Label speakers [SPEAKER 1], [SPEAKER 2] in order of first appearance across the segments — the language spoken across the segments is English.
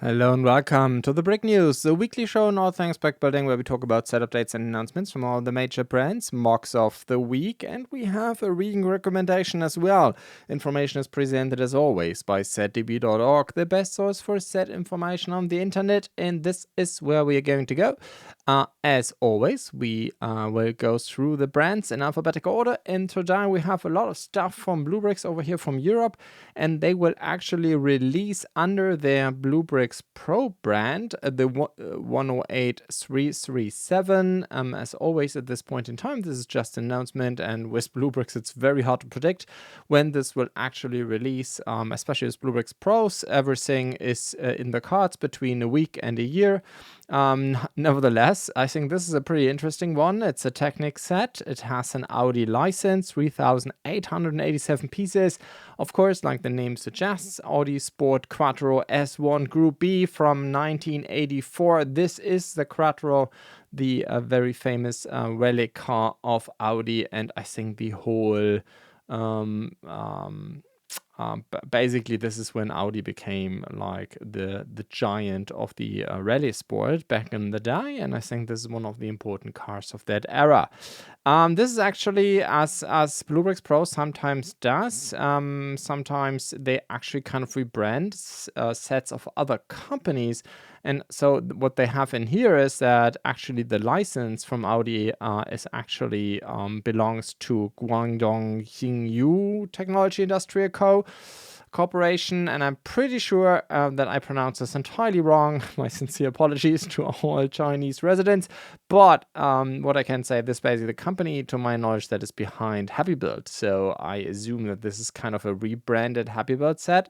[SPEAKER 1] Hello and welcome to the BlueBrixx News, the weekly show on all things back building, where we talk about set updates and announcements from all the major brands, MOCs of the week, and we have a reading recommendation as well. Information is presented as always by setdb.org, the best source for set information on the internet, and this is where we are going to go. As always, we will go through the brands in alphabetical order, and today we have a lot of stuff from BlueBrixx over here from Europe, and they will actually release under their BlueBrixx Pro brand the 108337. As always at this point in time, this is just an announcement, and with BlueBrixx it's very hard to predict when this will actually release, especially with BlueBrixx Pros. Everything is in the cards between a week and a year. Nevertheless, I think this is a pretty interesting one. It's a Technic set. It has an Audi license, 3,887 pieces. Of course, like the name suggests, Audi Sport Quattro S1 Group B from 1984. This is the Quattro, the very famous relic car of Audi, and I think the whole basically, this is when Audi became like the giant of the rally sport back in the day, and I think this is one of the important cars of that era. This is actually, as BlueBrixx Pro sometimes does, sometimes they actually kind of rebrand sets of other companies. And so what they have in here is that actually the license from Audi is actually belongs to Guangdong Xingyu Technology Industrial Corporation, and I'm pretty sure that I pronounced this entirely wrong. My sincere apologies to all Chinese residents. But what I can say, this basically the company, to my knowledge, that is behind Happy Build. So I assume that this is kind of a rebranded Happy Build set.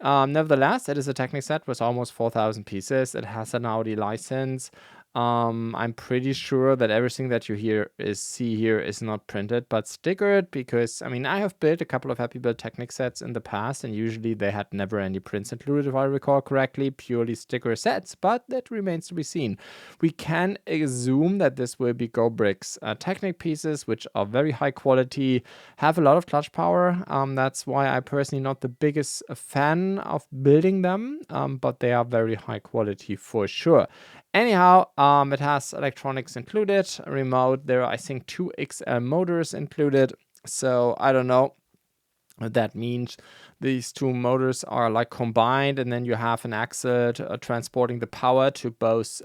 [SPEAKER 1] Nevertheless, it is a Technic set with almost 4,000 pieces. It has an Audi license. I'm pretty sure that everything that you see here is not printed but stickered, because I mean, I have built a couple of Happy Build Technic sets in the past, and usually they had never any prints included, if I recall correctly, purely sticker sets, but that remains to be seen. We can assume that this will be BlueBrixx Technic pieces, which are very high quality, have a lot of clutch power. That's why I personally not the biggest fan of building them, but they are very high quality for sure. Anyhow, it has electronics included, remote. There are, I think, 2 XL motors included. So I don't know what that means. These 2 motors are like combined, and then you have an axle transporting the power to both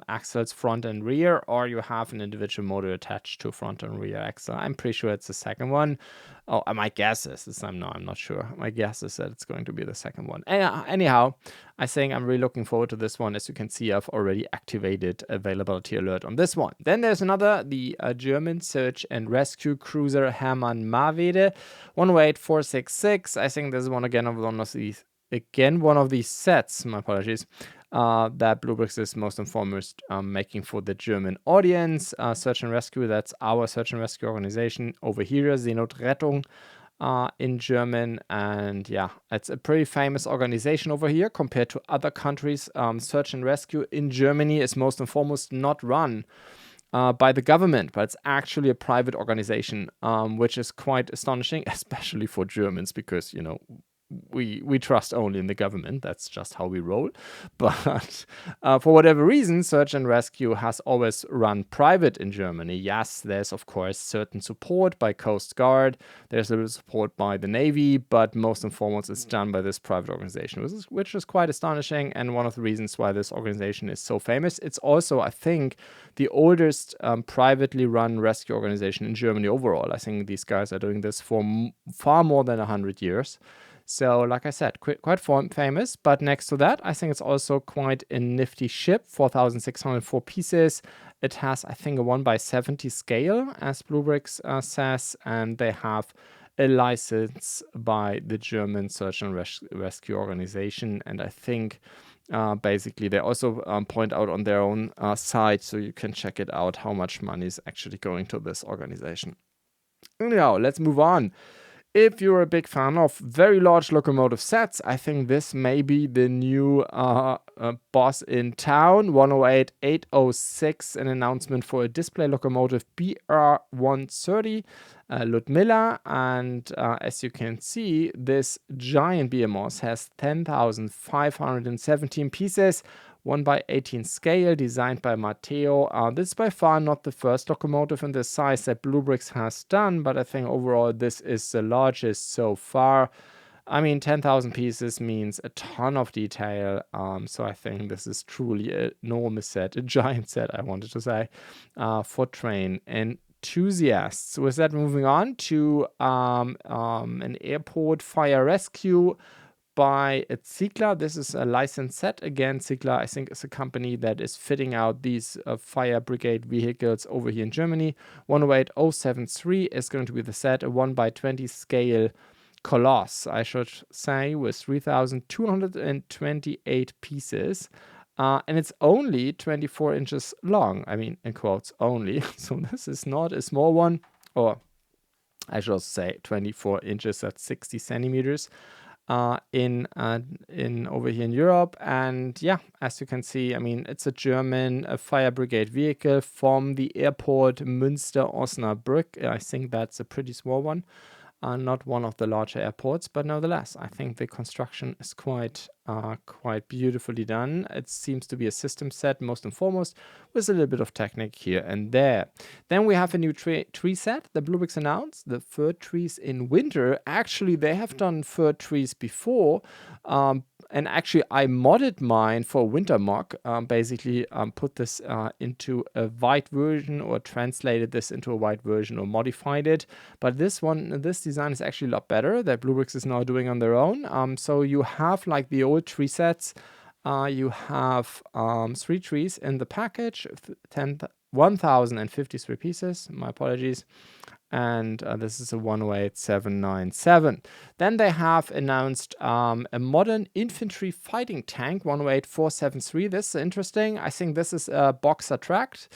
[SPEAKER 1] axles, front and rear, or you have an individual motor attached to front and rear axle. I'm pretty sure it's the second one. Oh, my guess is I'm not sure. My guess is that it's going to be the second one. Anyhow, I think I'm really looking forward to this one. As you can see, I've already activated availability alert on this one. Then there's another, the German search and rescue cruiser Hermann Marwede 108466. I think this is one of these sets. My apologies. That BlueBrixx is most and foremost making for the German audience. Search and Rescue, that's our search and rescue organization over here, Seenotrettung in German. And yeah, it's a pretty famous organization over here compared to other countries. Search and Rescue in Germany is most and foremost not run by the government, but it's actually a private organization, which is quite astonishing, especially for Germans, because, you know, we trust only in the government. That's just how we roll. But for whatever reason, search and rescue has always run private in Germany. Yes, there's of course certain support by Coast Guard. There's a little support by the Navy, but most and foremost it's done by this private organization, which is quite astonishing, and one of the reasons why this organization is so famous. It's also, I think, the oldest privately run rescue organization in Germany overall. I think these guys are doing this for far more than 100 years. So, like I said, quite famous. But next to that, I think it's also quite a nifty ship, 4,604 pieces. It has, I think, a 1/70 scale, as BlueBrixx says, and they have a license by the German Search and Rescue Organization. And I think basically they also point out on their own site, so you can check it out, how much money is actually going to this organization. Anyhow, let's move on. If you're a big fan of very large locomotive sets, I think this may be the new boss in town. 108-806, an announcement for a display locomotive BR130, Ludmilla. And as you can see, this giant BMOS has 10,517 pieces. 1/18 scale, designed by Matteo. This is by far not the first locomotive in this size that BlueBrixx has done, but I think overall this is the largest so far. I mean, 10,000 pieces means a ton of detail, so I think this is truly an enormous set, a giant set, I wanted to say, for train enthusiasts. With that, moving on to an airport fire rescue by Ziegler. This is a licensed set. Again, Ziegler, I think, is a company that is fitting out these fire brigade vehicles over here in Germany. 108-073 is going to be the set, a 1/20 scale Coloss, I should say, with 3,228 pieces. And it's only 24 inches long. I mean, in quotes, only. So this is not a small one. Or I should also say 24 inches, that's 60 centimeters. In over here in Europe. And yeah, as you can see, I mean, it's a German fire brigade vehicle from the airport Münster-Osnabrück. I think that's a pretty small one. Not one of the larger airports, but nevertheless, I think the construction is quite beautifully done. It seems to be a system set, most and foremost, with a little bit of technique here and there. Then we have a new tree set. The BlueBrixx announced the fir trees in winter. Actually, they have done fir trees before. And actually, I modded mine for a winter mock. Basically, put this into a white version, or translated this into a white version, or modified it. But this design is actually a lot better that BlueBrixx is now doing on their own. So you have like the old tree sets. You have 3 trees in the package, 1,053 pieces. My apologies. And this is a 108-797. Then they have announced a modern infantry fighting tank, 108-473. This is interesting. I think this is a boxer tracked.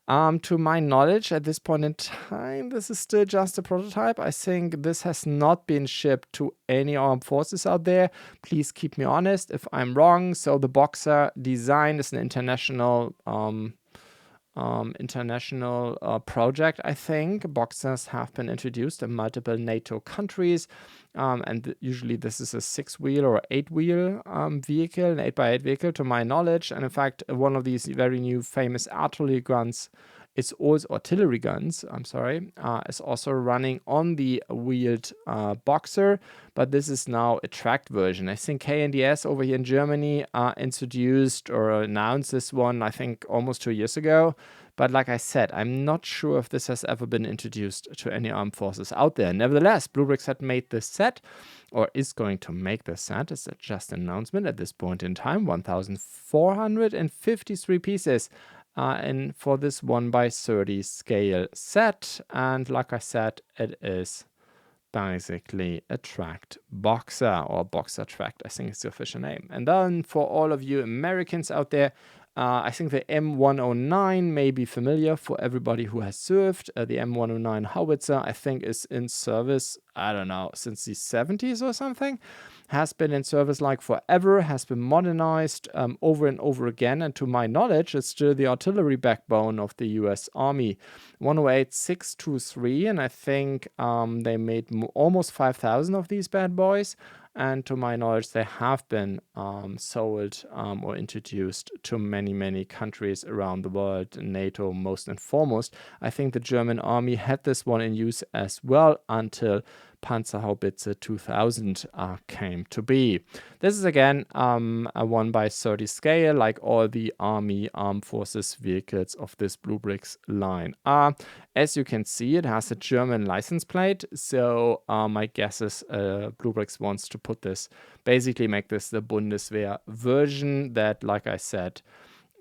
[SPEAKER 1] To my knowledge, at this point in time, this is still just a prototype. I think this has not been shipped to any armed forces out there. Please keep me honest if I'm wrong. So the boxer design is an international project, I think. Boxers have been introduced in multiple NATO countries, and usually this is a 6-wheel or 8-wheel vehicle, an 8x8 vehicle, to my knowledge. And in fact, one of these very new famous artillery guns is also running on the wheeled boxer, but this is now a tracked version. I think KNDS over here in Germany introduced or announced this one, I think, almost 2 years ago. But like I said, I'm not sure if this has ever been introduced to any armed forces out there. Nevertheless, BlueBrixx had made this set, or is going to make this set. It's just an announcement at this point in time. 1,453 pieces. And for this 1/30 scale set. And like I said, it is basically a tracked boxer, or boxer tracked, I think is the official name. And then for all of you Americans out there, I think the M109 may be familiar for everybody who has served. The M109 howitzer, I think, is in service, I don't know, since the 70s or something. Has been in service like forever, has been modernized over and over again. And to my knowledge, it's still the artillery backbone of the US Army. 108-623, and I think they made almost 5,000 of these bad boys. And to my knowledge, they have been sold or introduced to many, many countries around the world, NATO most and foremost. I think the German army had this one in use as well until Panzerhaubitze 2000 came to be. This is again a 1/30 scale, like all the armed forces vehicles of this BlueBrixx line. As you can see, it has a German license plate, so my guess is BlueBrixx wants to basically make this the Bundeswehr version that, like I said,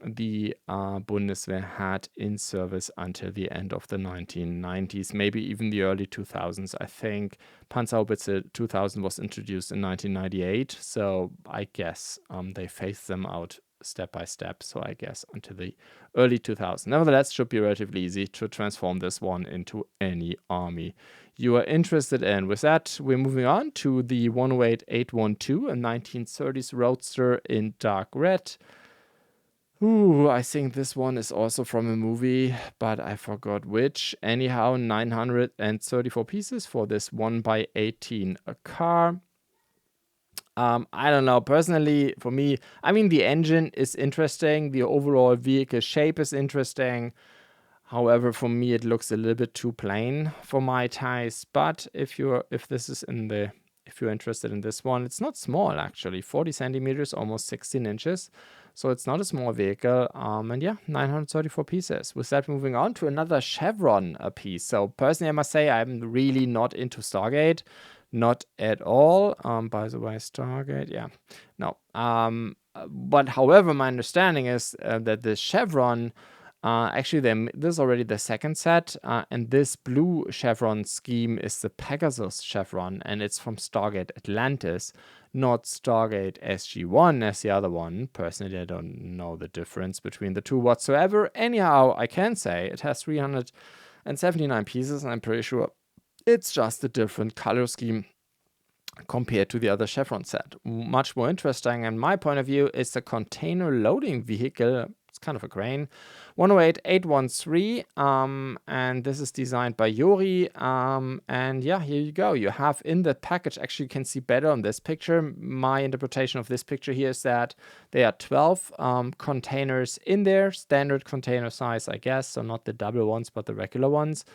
[SPEAKER 1] the Bundeswehr had in service until the end of the 1990s, maybe even the early 2000s. I think Panzerhaubitze 2000 was introduced in 1998, so I guess they phased them out step by step. So I guess until the early 2000s. Nevertheless, should be relatively easy to transform this one into any army you are interested in. With that, we're moving on to the 108812, a 1930s roadster in dark red. Ooh, I think this one is also from a movie, but I forgot which. Anyhow, 934 pieces for this 1x18 car. I don't know. Personally, for me, I mean, the engine is interesting. The overall vehicle shape is interesting. However, for me, it looks a little bit too plain for my taste. But if you're interested in this one, it's not small actually. 40 centimeters, almost 16 inches. So it's not a small vehicle. And yeah, 934 pieces. With that, moving on to another Chevron piece. So personally, I must say I'm really not into Stargate. Not at all. By the way, Stargate, yeah. No. But however, my understanding is that the Chevron, actually, this is already the second set, and this blue chevron scheme is the Pegasus chevron, and it's from Stargate Atlantis, not Stargate SG-1 as the other one. Personally, I don't know the difference between the two whatsoever. Anyhow, I can say it has 379 pieces, and I'm pretty sure it's just a different color scheme compared to the other chevron set. Much more interesting, in my point of view, is the container loading vehicle. It's kind of a crane. 108813, and this is designed by Yori. And yeah, here you go. You have in the package, actually, you can see better on this picture. My interpretation of this picture here is that there are 12 containers in there, standard container size, I guess. So not the double ones, but the regular ones.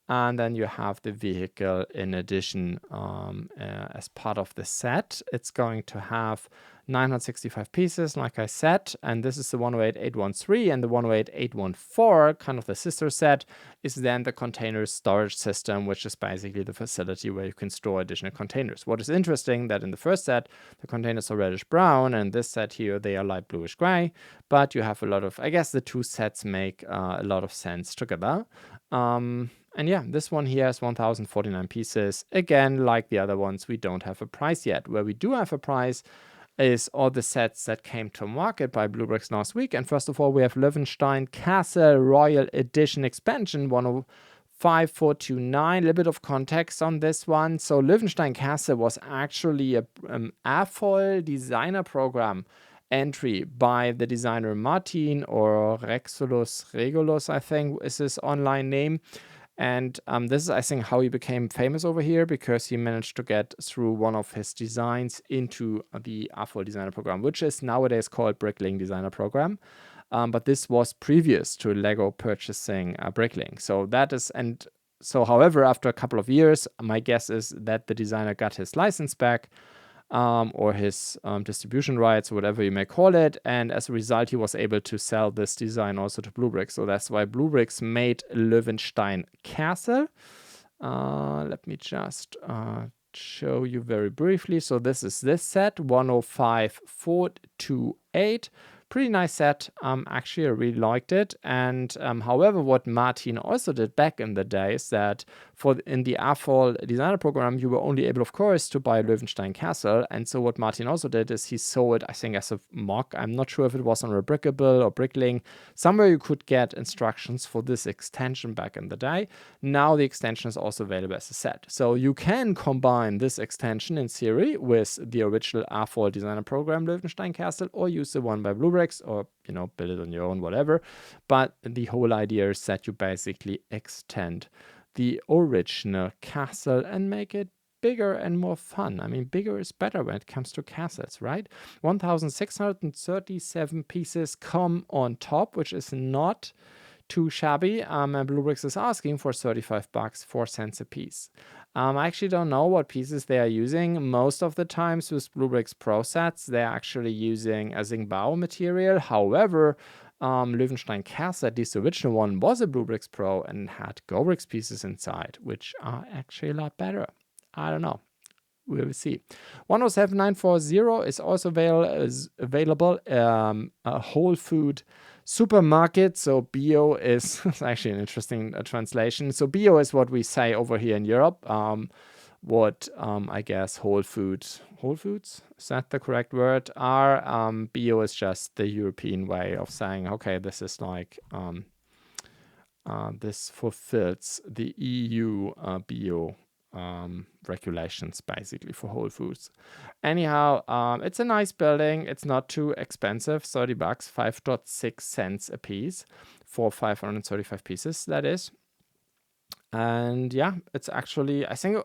[SPEAKER 1] And then you have the vehicle in addition as part of the set. It's going to have 965 pieces, like I said, and this is the 108813, and the 108814, kind of the sister set, is then the container storage system, which is basically the facility where you can store additional containers. What is interesting that in the first set, the containers are reddish brown, and this set here, they are light bluish gray, but you have a lot of, I guess the two sets make a lot of sense together. And yeah, this one here has 1049 pieces. Again, like the other ones, we don't have a price yet. Where we do have a price is all the sets that came to market by BlueBrixx last week. And first of all, we have Löwenstein Castle Royal Edition Expansion 105429. A little bit of context on this one. So Löwenstein Castle was actually a AFOL designer program entry by the designer Martin, or Regulus, I think is his online name. And this is, I think, how he became famous over here, because he managed to get through one of his designs into the AFOL designer program, which is nowadays called Bricklink designer program. But this was previous to Lego purchasing Bricklink. So that is, and so however, after a couple of years, my guess is that the designer got his license back, or his distribution rights, whatever you may call it. And as a result, he was able to sell this design also to BlueBrixx. So that's why BlueBrixx made Löwenstein Castle. Let me just show you very briefly. So this is this set, 105428. Pretty nice set. Actually, I really liked it. And however, what Martin also did back in the day is that in the AFOL designer program, you were only able, of course, to buy Löwenstein Castle. And so what Martin also did is he sold, I think, as a mock. I'm not sure if it was on Rebrickable or Bricklink. Somewhere you could get instructions for this extension back in the day. Now the extension is also available as a set. So you can combine this extension in theory with the original AFOL designer program Löwenstein Castle, or use the one by BlueBrixx, or build it on your own, whatever. But the whole idea is that you basically extend the original castle and make it bigger and more fun. I mean, bigger is better when it comes to castles, right? 1,637 pieces come on top, which is not too shabby. And BlueBrixx is asking for $35, 4 cents a piece. I actually don't know what pieces they are using. Most of the times with BlueBrixx Pro sets, they're actually using a Xingbao material. However, Löwenstein Castle, at least the original one, was a BlueBrixx Pro and had GoBrixx pieces inside, which are actually a lot better. I don't know. We will see. 107940 is also available. A Whole Food supermarket. So bio is actually an interesting translation. So bio is what we say over here in Europe. what I guess Whole Foods, is that the correct word, are. Bio is just the European way of saying, okay, this is like, this fulfills the EU bio regulations basically for Whole Foods. Anyhow, it's a nice building. It's not too expensive, 30 bucks, 5.6 cents a piece for 535 pieces, that is. And yeah, it's actually, I think,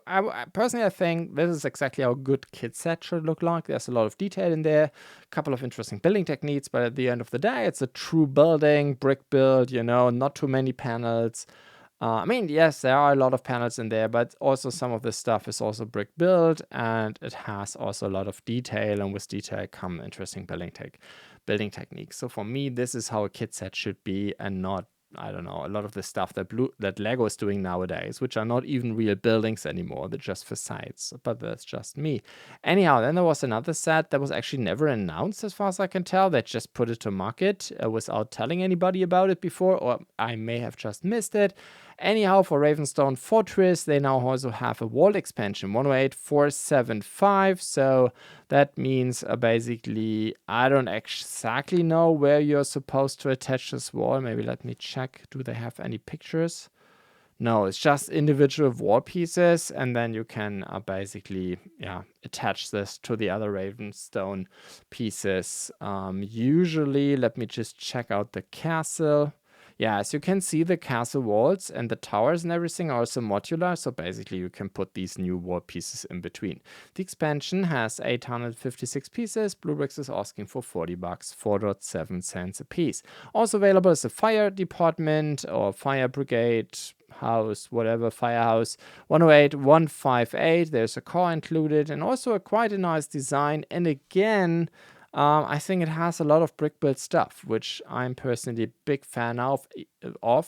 [SPEAKER 1] personally, I think this is exactly how a good kit set should look like. There's a lot of detail in there, a couple of interesting building techniques, but at the end of the day, it's a true building, brick build, not too many panels. I mean, yes, there are a lot of panels in there, but also some of this stuff is also brick build, and it has also a lot of detail, and with detail come interesting building techniques. So for me, this is how a kit set should be, and not, I don't know, a lot of the stuff that Lego is doing nowadays, which are not even real buildings anymore. They're just facades, but that's just me. Anyhow, then there was another set that was actually never announced as far as I can tell. They just put it to market without telling anybody about it before, or I may have just missed it. Anyhow, for Ravenstone Fortress, they now also have a wall expansion, 108475. So that means basically, I don't exactly know where you're supposed to attach this wall. Maybe let me check. Do they have any pictures? No, it's just individual wall pieces, and then you can basically, attach this to the other Ravenstone pieces. Usually, let me just check out the castle. Yeah, as you can see, the castle walls and the towers and everything are also modular, so basically you can put these new wall pieces in between. The expansion has 856 pieces. BlueBrixx is asking for 40 bucks, 4.7 cents a piece. Also available is a fire department or fire brigade house, whatever, firehouse, 108, 158. There's a car included, and also quite a nice design. And again, I think it has a lot of brick built stuff, which I'm personally a big fan of.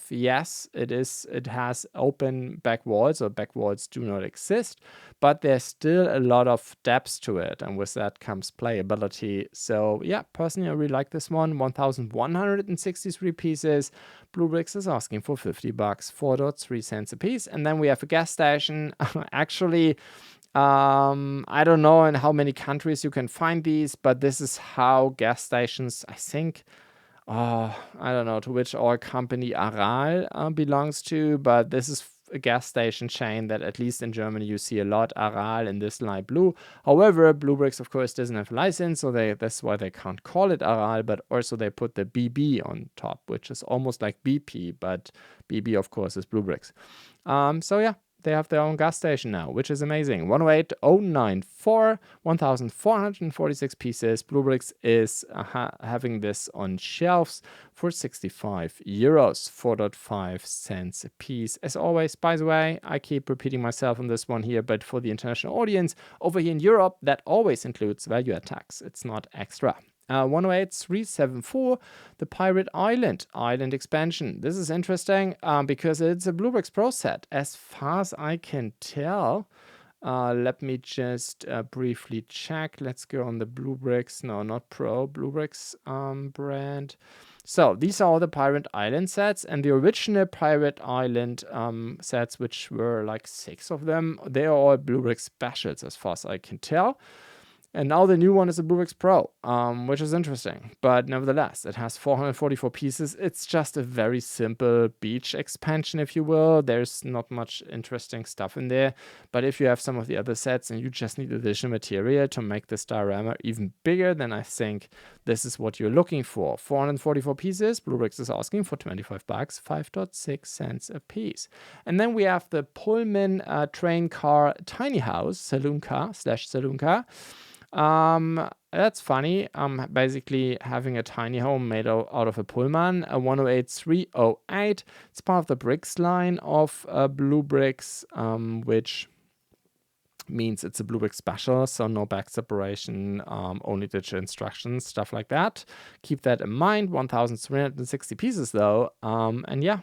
[SPEAKER 1] Yes, it is. It has open back walls, or back walls do not exist, but there's still a lot of depth to it, and with that comes playability. So yeah, personally, I really like this one. 1,163 pieces. BlueBrixx is asking for 50 bucks, 4.3 cents a piece. And then we have a gas station. Actually, I don't know in how many countries you can find these, but this is how gas stations, I think, I don't know to which oil company Aral belongs to, but this is a gas station chain that at least in Germany you see a lot, Aral in this light blue. However, BlueBrixx, of course, doesn't have a license, so that's why they can't call it Aral, but also they put the BB on top, which is almost like BP, but BB, of course, is BlueBrixx. So yeah. They have their own gas station now, which is amazing. 108094, 1,446 pieces. BlueBrixx is having this on shelves for 65 euros, 4.5 cents a piece. As always, by the way, I keep repeating myself on this one here, but for the international audience, over here in Europe, that always includes value add tax. It's not extra. 108374, the Pirate Island expansion. This is interesting because it's a BlueBrixx Pro set. As far as I can tell, let me just briefly check. Let's go on the BlueBrixx, no, not Pro, BlueBrixx brand. So these are all the Pirate Island sets, and the original Pirate Island sets, which were like 6 of them, they are all BlueBrixx specials as far as I can tell. And now the new one is a BlueBrixx Pro, which is interesting. But nevertheless, it has 444 pieces. It's just a very simple beach expansion, if you will. There's not much interesting stuff in there. But if you have some of the other sets and you just need additional material to make this diorama even bigger, then I think this is what you're looking for. 444 pieces. BlueBrixx is asking for 25 bucks, 5.6 cents a piece. And then we have the Pullman train car tiny house, saloon car. That's funny. Basically having a tiny home made out of a Pullman, a 108308. It's part of the BRICS line of BlueBrixx, which means it's a BlueBrixx special, so no back separation, only digital instructions, stuff like that. Keep that in mind. 1,360 pieces though, and yeah,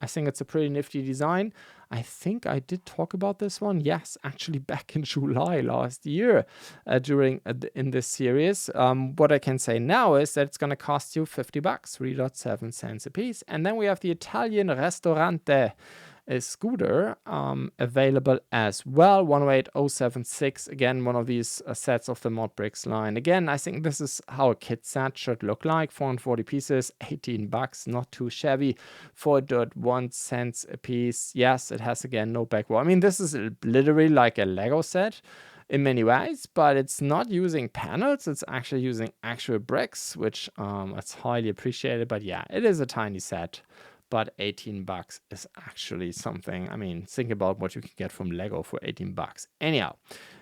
[SPEAKER 1] I think it's a pretty nifty design. I think I did talk about this one. Yes, actually back in July last year in this series. What I can say now is that it's going to cost you 50 bucks, 3.7 cents a piece. And then we have the Italian Ristorante. a scooter available as well. 108076, again, one of these sets of the BlueBrixx line. Again, I think this is how a kit set should look like. 440 pieces, 18 bucks, not too shabby. 4.1 cents a piece. Yes, it has, again, no back wall. I mean, this is literally like a Lego set in many ways, but it's not using panels. It's actually using actual bricks, which it's highly appreciated. But yeah, it is a tiny set. But 18 bucks is actually something. I mean, think about what you can get from Lego for 18 bucks. Anyhow,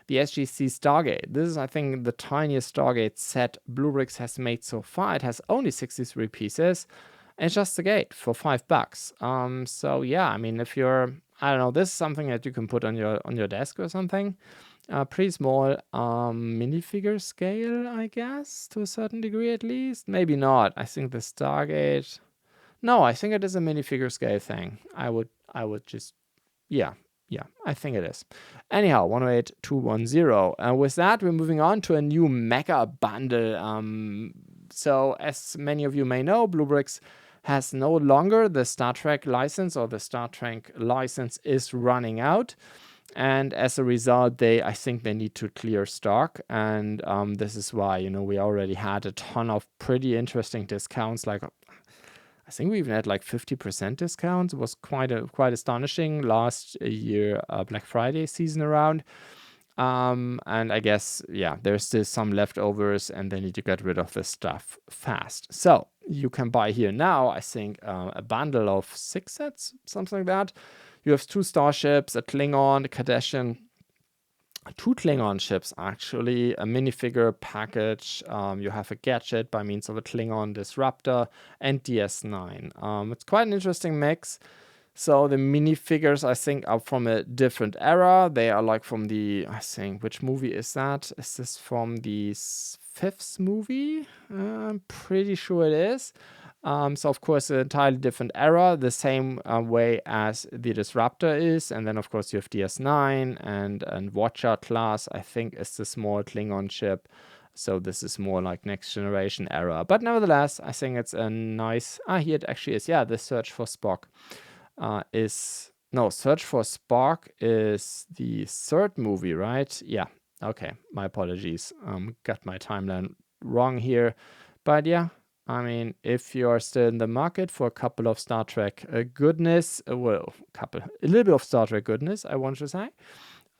[SPEAKER 1] the SGC Stargate. This is, I think, the tiniest Stargate set BlueBrixx has made so far. It has only 63 pieces. And it's just a gate for 5 bucks. So yeah, I mean, if you're, I don't know, this is something that you can put on your desk or something. Pretty small minifigure scale, I guess, to a certain degree at least. Maybe not. I think the Stargate. No, I think it is a minifigure scale thing. I would just, yeah, I think it is. Anyhow, 108210. With that, we're moving on to a new mega bundle. So as many of you may know, BlueBrixx has no longer the Star Trek license, or the Star Trek license is running out. And as a result, I think they need to clear stock. And this is why, we already had a ton of pretty interesting discounts. Like, I think we even had like 50% discounts. It was quite astonishing last year, Black Friday season around. And I guess, yeah, there's still some leftovers and they need to get rid of this stuff fast. So you can buy here now, I think, a bundle of 6 sets, something like that. You have 2 starships, a Klingon, a Cardassian, 2 Klingon ships, actually, a minifigure package. You have a gadget by means of a Klingon Disruptor and DS9. It's quite an interesting mix. So the minifigures, I think, are from a different era. They are like from the, I think, which movie is that? Is this from the 5th movie? I'm pretty sure it is. So, of course, an entirely different era, the same way as the Disruptor is. And then, of course, you have DS9 and Watcher class, I think, is the small Klingon ship. So this is more like next generation era. But nevertheless, I think it's a nice... here it actually is. Yeah, the Search for Spock Search for Spock is the 3rd movie, right? Yeah. Okay. My apologies. Got my timeline wrong here. But yeah, I mean, if you're still in the market for a couple of Star Trek goodness, a little bit of Star Trek goodness, I want to say,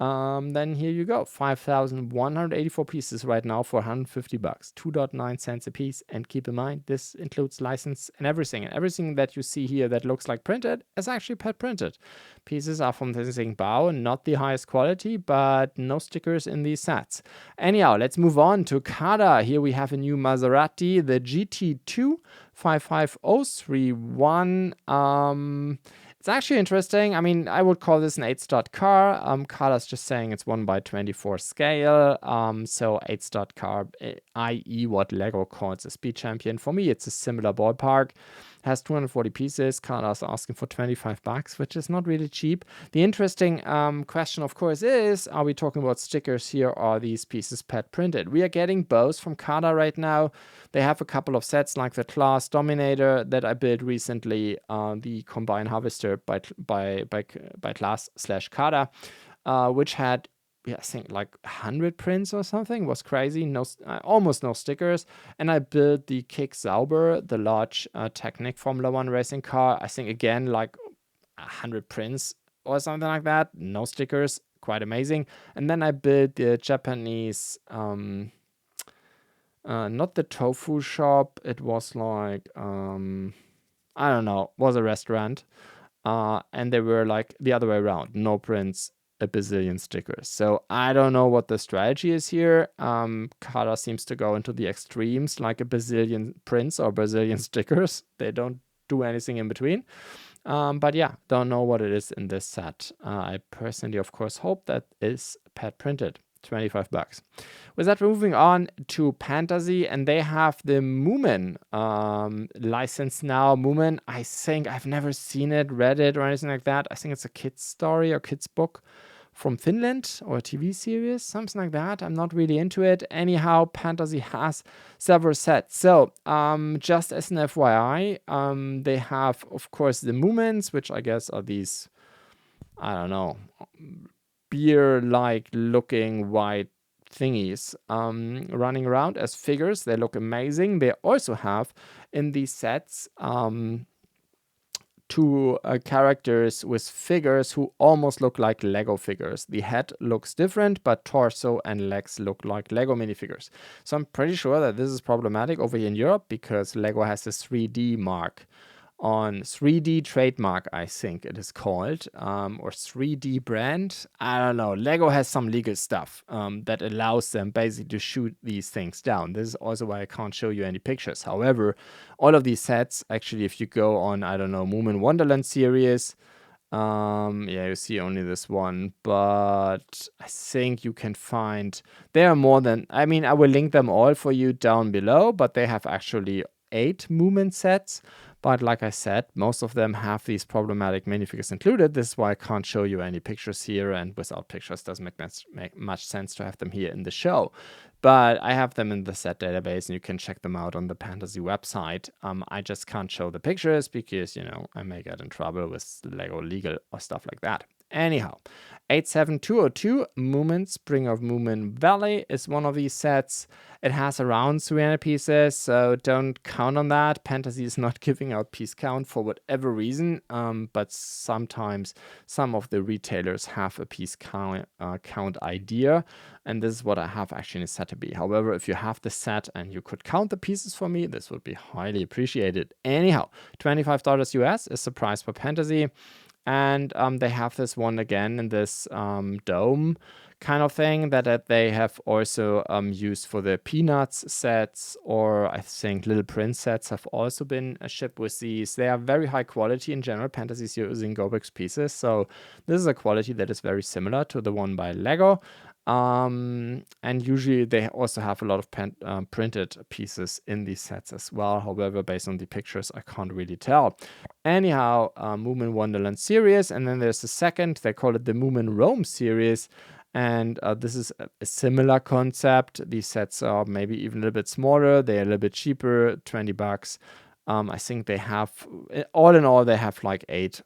[SPEAKER 1] then here you go. 5,184 pieces right now for 150 bucks, 2.9 cents a piece. And keep in mind, this includes license and everything. And everything that you see here that looks like printed is actually pet printed. Pieces are from the Xingbao, not the highest quality, but no stickers in these sets. Anyhow, let's move on to CaDA. Here we have a new Maserati, the GT2 55031. It's actually interesting. I mean, I would call this an 8-stud car. CaDA's just saying it's 1/24 scale. So 8-stud car, i.e. what Lego calls a speed champion. For me, it's a similar ballpark. Has 240 pieces. CaDA's asking for 25 bucks, which is not really cheap. The interesting question, of course, is, are we talking about stickers here, or are these pieces pet printed? We are getting both from CaDA right now. They have a couple of sets like the Class Dominator that I built recently, the Combine Harvester by Class/CaDA, which had, I think like 100 prints or something. It was crazy. No, almost no stickers. And I built the Kick Sauber, the large Technic Formula 1 racing car. I think, again, like 100 prints or something like that. No stickers. Quite amazing. And then I built the Japanese, not the tofu shop. It was like, I don't know, was a restaurant. And they were like the other way around. No prints, a bazillion stickers. So I don't know what the strategy is here. CaDA seems to go into the extremes, like a bazillion prints or bazillion stickers. They don't do anything in between. But yeah, don't know what it is in this set. I personally, of course, hope that is pet printed. 25 bucks. With that, we're moving on to Pantasy, and they have the Moomin license now. Moomin, I think I've never seen it, read it, or anything like that. I think it's a kid's story or kid's book from Finland, or a TV series, something like that. I'm not really into it. Anyhow, Pantasy has several sets. So, just as an FYI, they have, of course, the Moomins, which I guess are these I don't know, beer-like looking white thingies running around as figures. They look amazing. They also have in these sets two characters with figures who almost look like Lego figures. The head looks different, but torso and legs look like Lego minifigures. So I'm pretty sure that this is problematic over here in Europe because Lego has a 3D mark on 3D trademark, I think it is called, or 3D brand. I don't know. Lego has some legal stuff that allows them basically to shoot these things down. This is also why I can't show you any pictures. However, all of these sets, actually, if you go on, I don't know, Moomin Wonderland series, yeah, you see only this one, but I think you can find, there are more than, I mean, I will link them all for you down below, but they have actually 8 Moomin sets. But like I said, most of them have these problematic minifigures included. This is why I can't show you any pictures here, and without pictures doesn't make much sense to have them here in the show. But I have them in the set database, and you can check them out on the Pantasy website. I just can't show the pictures because, you know, I may get in trouble with Lego legal or stuff like that. Anyhow, 87202 Moomin Spring of Moomin Valley is one of these sets. It has around 300 pieces, so don't count on that. Pantasy is not giving out piece count for whatever reason, but sometimes some of the retailers have a piece count idea, and this is what I have actually in a set to be. However, if you have the set and you could count the pieces for me, this would be highly appreciated. Anyhow, $25 US is the price for Pantasy. And they have this one again in this dome kind of thing that they have also used for the Peanuts sets, or I think Little Prince sets have also been shipped with these. They are very high quality in general. Pantasy is using BlueBrixx pieces, so this is a quality that is very similar to the one by Lego. And usually they also have a lot of printed pieces in these sets as well. However, based on the pictures, I can't really tell. Anyhow, Moomin Wonderland series, and then there's a second, they call it the Moomin Rome series, and this is a similar concept. These sets are maybe even a little bit smaller, they're a little bit cheaper, $20. I think they have, all in all, they have like 8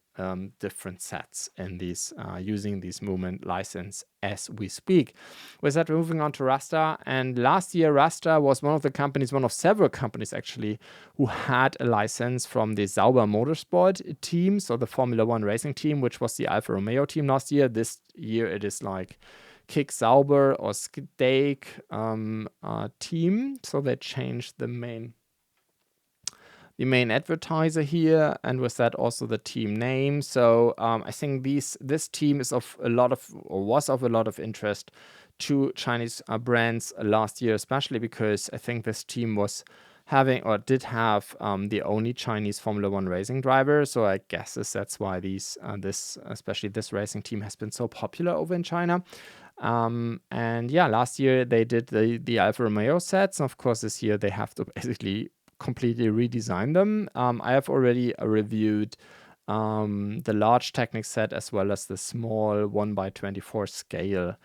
[SPEAKER 1] different sets in these, using these Moomin license as we speak. With that, we're moving on to Rastar. And last year, Rastar was one of the companies, one of several companies actually, who had a license from the Sauber Motorsport team, so the Formula One racing team, which was the Alfa Romeo team last year. This year, it is like Kick Sauber or Steak team. So they changed the main advertiser here, and with that also the team name. So I think this team is was of a lot of interest to Chinese brands last year, especially because I think this team was having, or did have, the only Chinese Formula One racing driver. So I guess that's why especially this racing team has been so popular over in China. And yeah, last year they did the Alfa Romeo sets, and of course this year they have to basically completely redesign them. I have already reviewed the large Technic set as well as the small 1x24 scale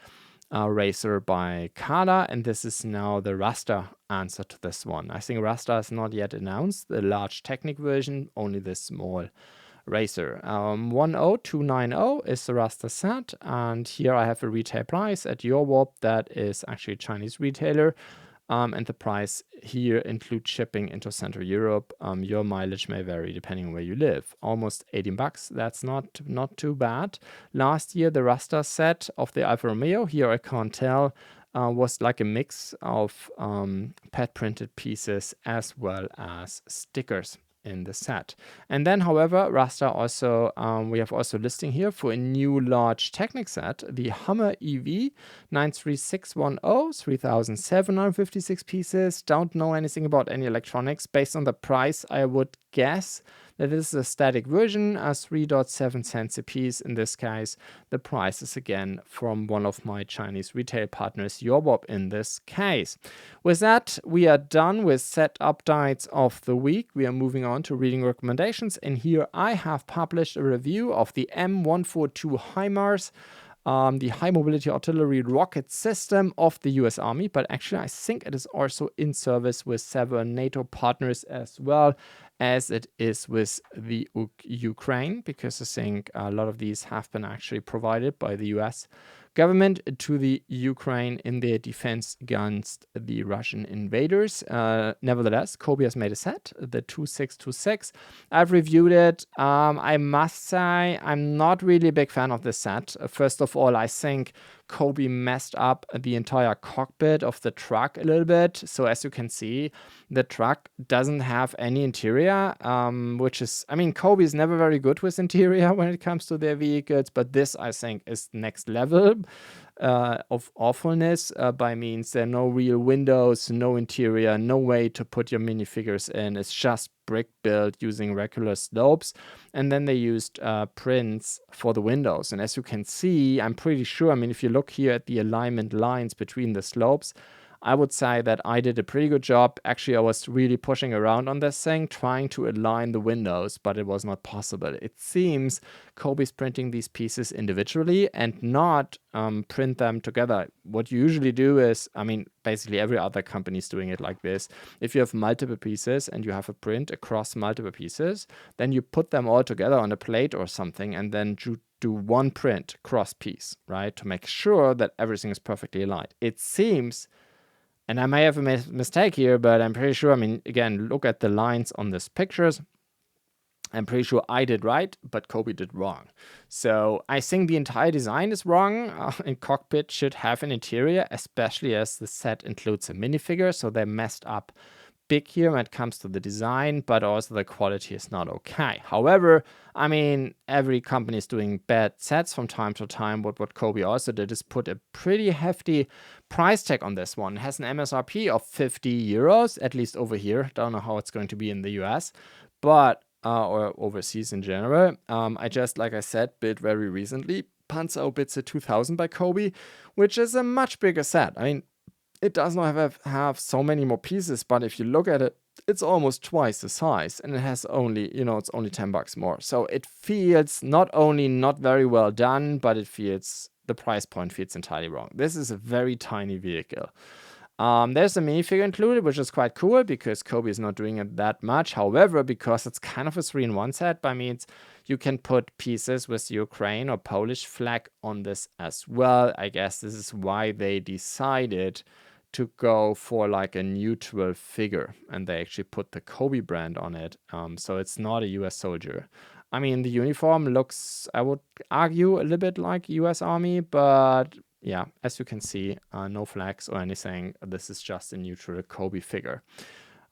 [SPEAKER 1] racer by CaDA, and this is now the Rastar answer to this one. I think Rastar is not yet announced the large Technic version, only the small racer. 10290 is the Rastar set, and here I have a retail price at Your Warp that is actually a Chinese retailer. And the price here includes shipping into Central Europe. Your mileage may vary depending on where you live. Almost $18. That's not too bad. Last year, the Rastar set of the Alfa Romeo, here I can't tell, was like a mix of pet printed pieces as well as stickers in the set. And then, however, Rastar also, we have also listing here for a new large Technic set, the Hummer EV 93610, 3,756 pieces. Don't know anything about any electronics. Based on the price, I would guess that this is a static version, 3.7 cents a piece. In this case, the price is again from one of my Chinese retail partners, Yobob, in this case. With that, we are done with set updates of the week. We are moving on to reading recommendations, and here I have published a review of the M142 HIMARS. the high mobility artillery rocket system of the US Army, but actually I think it is also in service with several NATO partners as well as it is with the Ukraine, because I think a lot of these have been actually provided by the US government to the Ukraine in their defense against the Russian invaders. Nevertheless, CaDA has made a set, the 2626. I've reviewed it. I must say I'm not really a big fan of this set. First of all, I think CaDA messed up the entire cockpit of the truck a little bit. So as you can see, the truck doesn't have any interior, which is, I mean, CaDA is never very good with interior when it comes to their vehicles, but this, I think, is next level of awfulness. By means there are no real windows, no interior, no way to put your minifigures in. It's just brick built using regular slopes, and then they used prints for the windows. And as you can see, I'm pretty sure, I mean, if you look here at the alignment lines between the slopes, I would say that I did a pretty good job. Actually, I was really pushing around on this thing, trying to align the windows, but it was not possible. It seems CaDA's printing these pieces individually and not print them together. What you usually do is, I mean, basically every other company is doing it like this. If you have multiple pieces and you have a print across multiple pieces, then you put them all together on a plate or something, and then you do one print cross piece, right? To make sure that everything is perfectly aligned. It seems, and I may have a mistake here, but I'm pretty sure, I mean, again, look at the lines on these pictures. I'm pretty sure I did right, but CaDA did wrong. So I think the entire design is wrong. And cockpit should have an interior, especially as the set includes a minifigure. So they messed up big here when it comes to the design, but also the quality is not okay. However, I mean, every company is doing bad sets from time to time, but what CaDA also did is put a pretty hefty price tag on this one. It has an MSRP of 50 euros, at least over here. Don't know how it's going to be in the US, but or overseas in general. I just, like I said, built very recently Panzer 2000 by CaDA, which is a much bigger set. I mean, it does not have so many more pieces, but if you look at it, it's almost twice the size, and it has only, you know, it's only $10 more. So it feels not only not very well done, but it feels, the price point feels entirely wrong. This is a very tiny vehicle. There's a minifigure included, which is quite cool because CaDA is not doing it that much. However, because it's kind of a 3-in-1 set, by means you can put pieces with Ukraine or Polish flag on this as well. I guess this is why they decided to go for like a neutral figure, and they actually put the CaDA brand on it. So it's not a US soldier. I mean, the uniform looks, I would argue, a little bit like US Army, but yeah, as you can see, no flags or anything. This is just a neutral CaDA figure,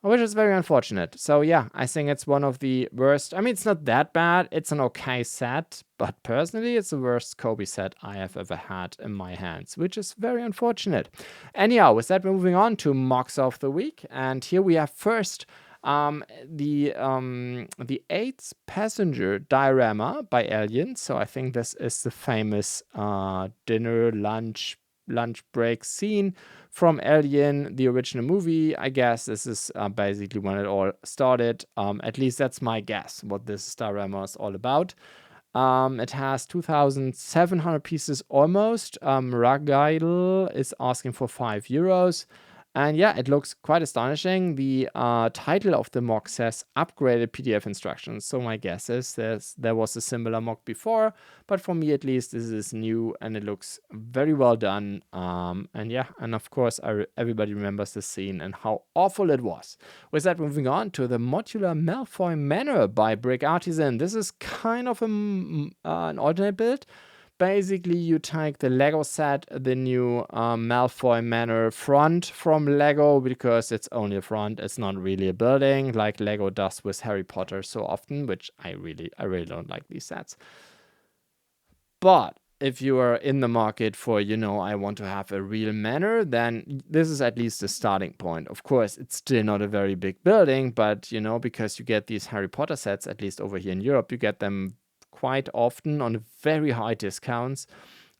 [SPEAKER 1] which is very unfortunate. So yeah, I think it's one of the worst. I mean, it's not that bad. It's an okay set, but personally, it's the worst CaDA set I have ever had in my hands, which is very unfortunate. Anyhow, with that, we're moving on to MOCs of the week. And here we have first the 8th passenger diorama by Alien. So I think this is the famous dinner, lunch break scene from Alien, the original movie. I guess this is basically when it all started. At least that's my guess, what this diorama is all about. It has 2,700 pieces almost. Ragail is asking for 5 euros. And yeah, it looks quite astonishing. The title of the mock says upgraded PDF instructions. So my guess is there was a similar mock before, but for me at least, this is new and it looks very well done. And yeah, and of course, everybody remembers the scene and how awful it was. With that, moving on to the modular Malfoy Manor by Brick Artisan. This is kind of an alternate build. Basically, you take the Lego set, the new Malfoy Manor front from Lego, because it's only a front. It's not really a building like Lego does with Harry Potter so often, which I really don't like these sets. But if you are in the market for, you know, I want to have a real manor, then this is at least a starting point. Of course, it's still not a very big building, but, you know, because you get these Harry Potter sets, at least over here in Europe, you get them quite often on very high discounts.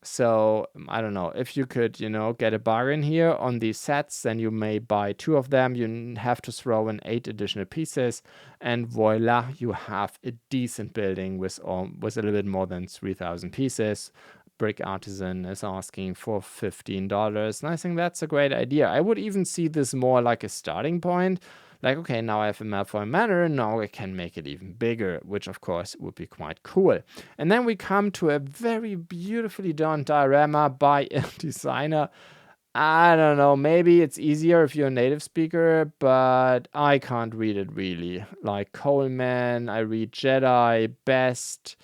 [SPEAKER 1] So I don't know, if you could, you know, get a bargain here on these sets, then you may buy 2 of them. You have to throw in 8 additional pieces, and voila, you have a decent building with a little bit more than 3,000 pieces. Brick Artisan is asking for $15. And I think that's a great idea. I would even see this more like a starting point. Like, okay, now I have a Malfoy Manor, now I can make it even bigger, which of course would be quite cool. And then we come to a very beautifully done diorama by a designer. I don't know, maybe it's easier if you're a native speaker, but I can't read it really. Like Coleman, I read Jedi, Best,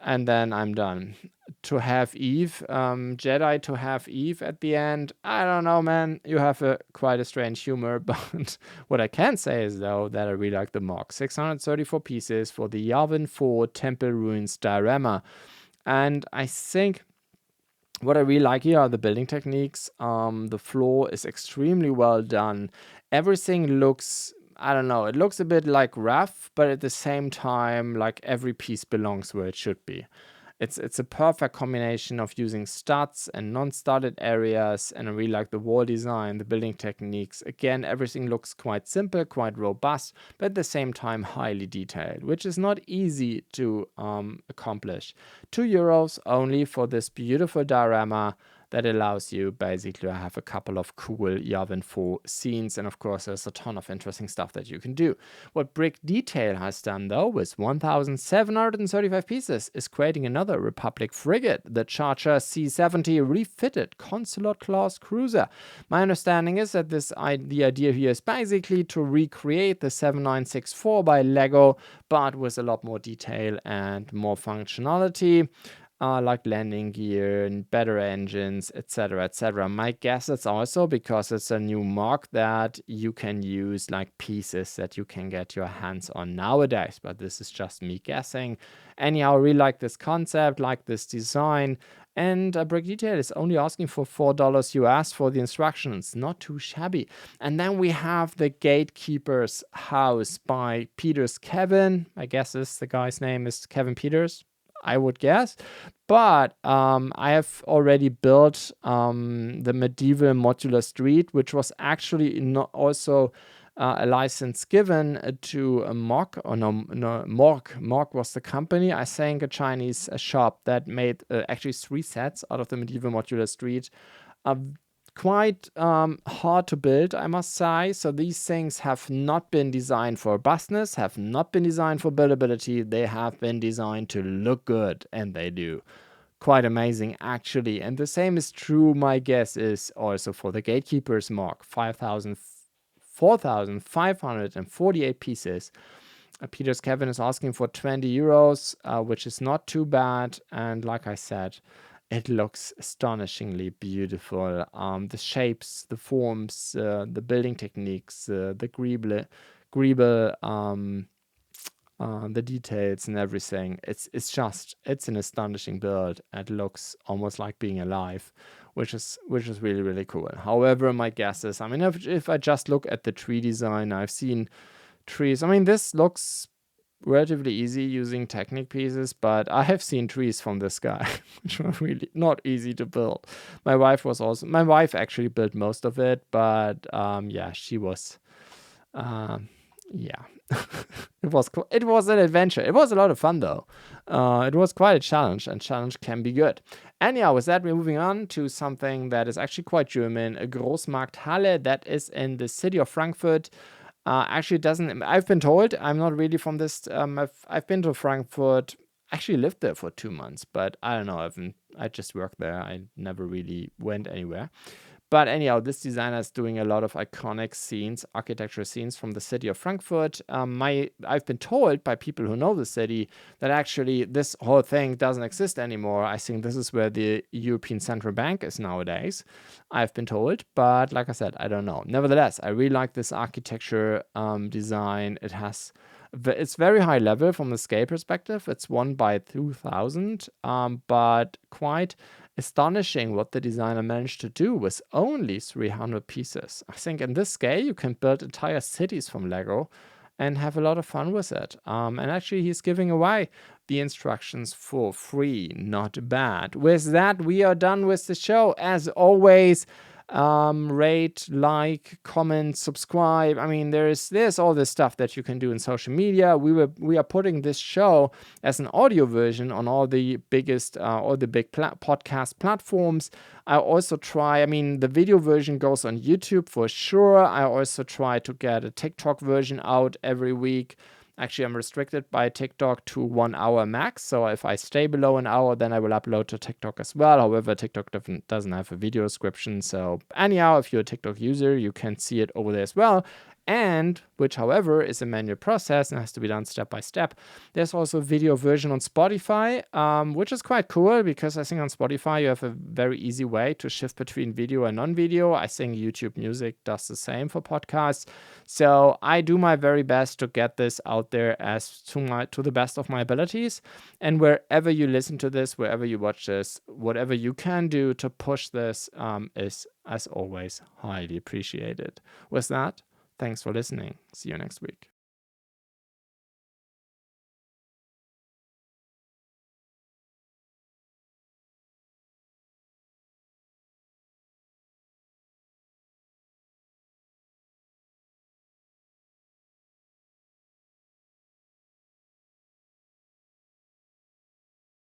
[SPEAKER 1] and then I'm done. To have Eve, Jedi to have Eve at the end. I don't know, man. You have quite a strange humor, but what I can say is though that I really like the MOC. 634 pieces for the Yavin 4 Temple Ruins diorama, and I think what I really like here are the building techniques. The floor is extremely well done. Everything looks, I don't know, it looks a bit like rough, but at the same time, like every piece belongs where it should be. It's a perfect combination of using studs and non-studded areas, and I really like the wall design, the building techniques. Again, everything looks quite simple, quite robust, but at the same time highly detailed, which is not easy to accomplish. €2 only for this beautiful diorama that allows you basically to have a couple of cool Yavin 4 scenes, and of course there's a ton of interesting stuff that you can do. What Brick Detail has done though with 1,735 pieces is creating another Republic frigate, the Charger C-70 refitted Consulate class cruiser. My understanding is that the idea here is basically to recreate the 7964 by Lego, but with a lot more detail and more functionality. Like landing gear and better engines, etc., etc. My guess is also because it's a new MOC that you can use like pieces that you can get your hands on nowadays, but this is just me guessing. Anyhow, I really like this concept, like this design, and Brick Detail is only asking for $4 US for the instructions. Not too shabby. And then we have the Gatekeeper's House by Peters Kevin. I guess the guy's name is Kevin Peters, I would guess. But I have already built the medieval modular street, which was actually not also a license given to a MOC, or no, MOC. MOC was the company, I think, a Chinese shop that made actually 3 sets out of the medieval modular street. Quite hard to build, I must say. So these things have not been designed for robustness, have not been designed for buildability. They have been designed to look good, and they do. Quite amazing, actually. And the same is true, my guess, is also for the Gatekeeper's MOC. 4,548 pieces. Peters Kevin is asking for €20, which is not too bad. And like I said, it looks astonishingly beautiful. The shapes, the forms, the building techniques, the greeble, the details and everything. It's an astonishing build. It looks almost like being alive, which is really, really cool. However, my guess is, I mean, if I just look at the tree design, I've seen trees. I mean, this looks relatively easy using Technic pieces, but I have seen trees from this guy, which were really not easy to build. My wife actually built most of it, but yeah, she was, yeah, it was an adventure. It was a lot of fun though. It was quite a challenge, and challenge can be good. Anyhow, with that, we're moving on to something that is actually quite German, a Großmarkthalle that is in the city of Frankfurt. Actually, doesn't. I've been told, I'm not really from this. I've been to Frankfurt. Actually, lived there for 2 months, but I don't know. I just worked there. I never really went anywhere. But anyhow, this designer is doing a lot of iconic scenes, architecture scenes from the city of Frankfurt. I've been told by people who know the city that actually this whole thing doesn't exist anymore. I think this is where the European Central Bank is nowadays, I've been told. But like I said, I don't know. Nevertheless, I really like this architecture design. It's very high level from the scale perspective. It's 1 by 2,000, but quite astonishing what the designer managed to do with only 300 pieces. I think in this scale, you can build entire cities from Lego and have a lot of fun with it. And actually, he's giving away the instructions for free. Not bad. With that, we are done with the show. As always, rate, like, comment, subscribe. I mean, there's all this stuff that you can do in social media. We are putting this show as an audio version on all the biggest, all the big podcast platforms. I also try, I mean, the video version goes on YouTube for sure. I also try to get a TikTok version out every week. Actually, I'm restricted by TikTok to 1 hour max. So if I stay below an hour, then I will upload to TikTok as well. However, TikTok doesn't have a video description. So anyhow, if you're a TikTok user, you can see it over there as well. And which, however, is a manual process and has to be done step by step. There's also a video version on Spotify, which is quite cool because I think on Spotify you have a very easy way to shift between video and non-video. I think YouTube Music does the same for podcasts. So I do my very best to get this out there as to the best of my abilities. And wherever you listen to this, wherever you watch this, whatever you can do to push this is, as always, highly appreciated. With that, thanks for listening. See you next week.